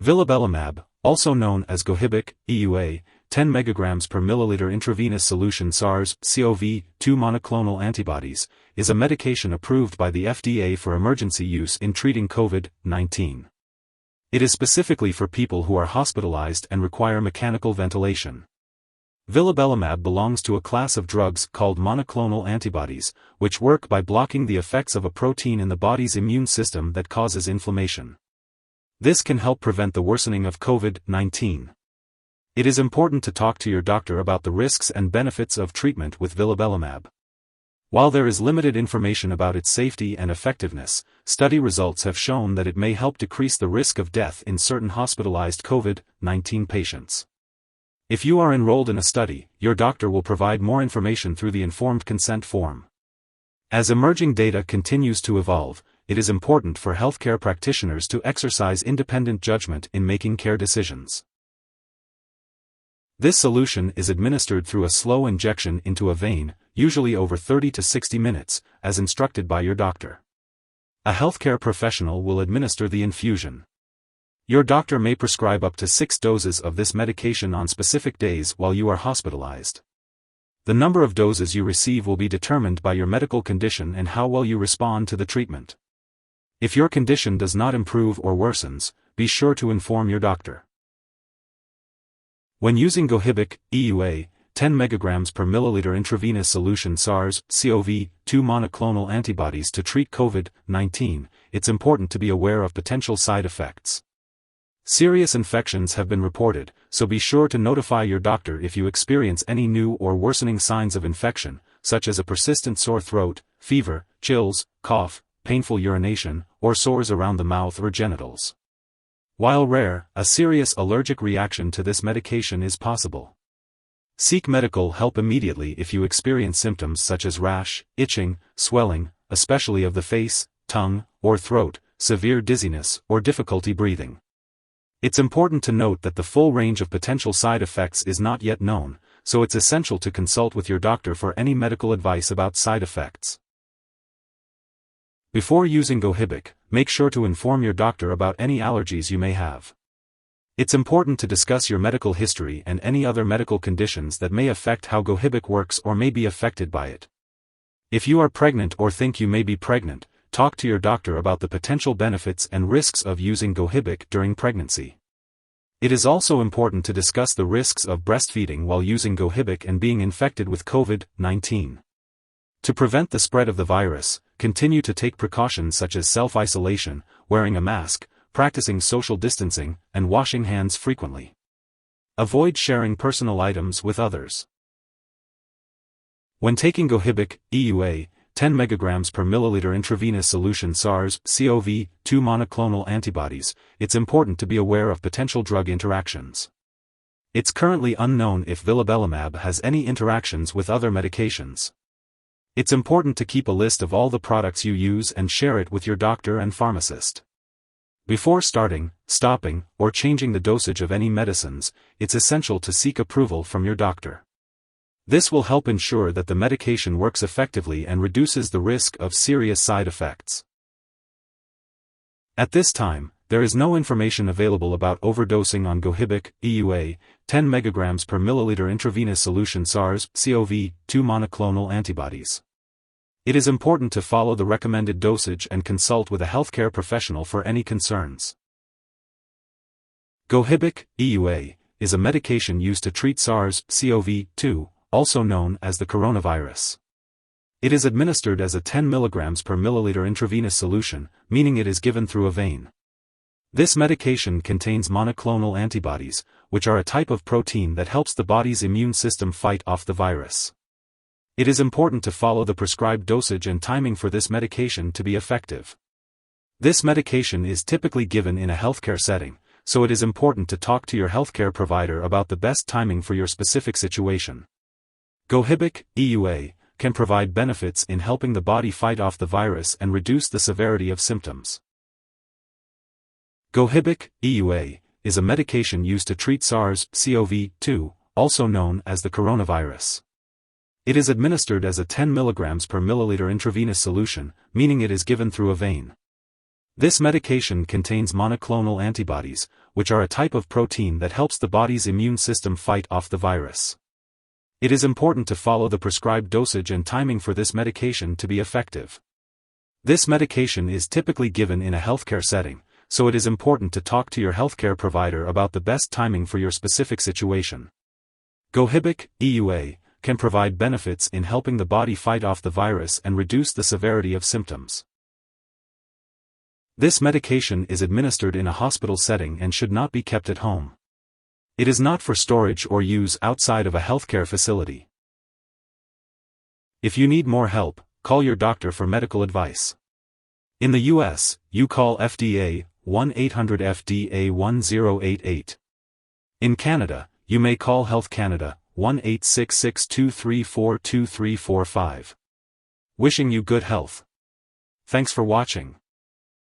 Vilobelimab, also known as Gohibic, EUA, 10 mg per milliliter intravenous solution SARS-CoV-2 monoclonal antibodies, is a medication approved by the FDA for emergency use in treating COVID-19. It is specifically for people who are hospitalized and require mechanical ventilation. Vilobelimab belongs to a class of drugs called monoclonal antibodies, which work by blocking the effects of a protein in the body's immune system that causes inflammation. This can help prevent the worsening of COVID-19. It is important to talk to your doctor about the risks and benefits of treatment with Vilobelimab. While there is limited information about its safety and effectiveness, study results have shown that it may help decrease the risk of death in certain hospitalized COVID-19 patients. If you are enrolled in a study, your doctor will provide more information through the informed consent form. As emerging data continues to evolve, it is important for healthcare practitioners to exercise independent judgment in making care decisions. This solution is administered through a slow injection into a vein, usually over 30 to 60 minutes, as instructed by your doctor. A healthcare professional will administer the infusion. Your doctor may prescribe up to 6 doses of this medication on specific days while you are hospitalized. The number of doses you receive will be determined by your medical condition and how well you respond to the treatment. If your condition does not improve or worsens, be sure to inform your doctor. When using Gohibic, EUA, 10 mg per milliliter intravenous solution SARS-CoV-2 monoclonal antibodies to treat COVID-19, it's important to be aware of potential side effects. Serious infections have been reported, so be sure to notify your doctor if you experience any new or worsening signs of infection, such as a persistent sore throat, fever, chills, cough, painful urination, or sores around the mouth or genitals. While rare, a serious allergic reaction to this medication is possible. Seek medical help immediately if you experience symptoms such as rash, itching, swelling, especially of the face, tongue, or throat, severe dizziness, or difficulty breathing. It's important to note that the full range of potential side effects is not yet known, so it's essential to consult with your doctor for any medical advice about side effects. Before using Gohibic, make sure to inform your doctor about any allergies you may have. It's important to discuss your medical history and any other medical conditions that may affect how Gohibic works or may be affected by it. If you are pregnant or think you may be pregnant, talk to your doctor about the potential benefits and risks of using Gohibic during pregnancy. It is also important to discuss the risks of breastfeeding while using Gohibic and being infected with COVID-19. To prevent the spread of the virus, continue to take precautions such as self-isolation, wearing a mask, practicing social distancing, and washing hands frequently. Avoid sharing personal items with others. When taking Gohibic, EUA, 10 mg per milliliter intravenous solution SARS-CoV-2 monoclonal antibodies, it's important to be aware of potential drug interactions. It's currently unknown if Vilobelimab has any interactions with other medications. It's important to keep a list of all the products you use and share it with your doctor and pharmacist. Before starting, stopping, or changing the dosage of any medicines, it's essential to seek approval from your doctor. This will help ensure that the medication works effectively and reduces the risk of serious side effects. At this time, there is no information available about overdosing on Gohibic, EUA, 10 mg per milliliter intravenous solution SARS-CoV-2 monoclonal antibodies. It is important to follow the recommended dosage and consult with a healthcare professional for any concerns. Gohibic, EUA, is a medication used to treat SARS-CoV-2, also known as the coronavirus. It is administered as a 10 mg per milliliter intravenous solution, meaning it is given through a vein. This medication contains monoclonal antibodies, which are a type of protein that helps the body's immune system fight off the virus. It is important to follow the prescribed dosage and timing for this medication to be effective. This medication is typically given in a healthcare setting, so it is important to talk to your healthcare provider about the best timing for your specific situation. Gohibic, EUA, can provide benefits in helping the body fight off the virus and reduce the severity of symptoms. Gohibic, EUA, is a medication used to treat SARS-CoV-2, also known as the coronavirus. It is administered as a 10 mg per milliliter intravenous solution, meaning it is given through a vein. This medication contains monoclonal antibodies, which are a type of protein that helps the body's immune system fight off the virus. It is important to follow the prescribed dosage and timing for this medication to be effective. This medication is typically given in a healthcare setting, so it is important to talk to your healthcare provider about the best timing for your specific situation. Gohibic, EUA, can provide benefits in helping the body fight off the virus and reduce the severity of symptoms. This medication is administered in a hospital setting and should not be kept at home. It is not for storage or use outside of a healthcare facility. If you need more help, call your doctor for medical advice. In the US, you call FDA 1-800-FDA-1088. In Canada, you may call Health Canada 1-866-234-2345. Wishing you good health. Thanks for watching.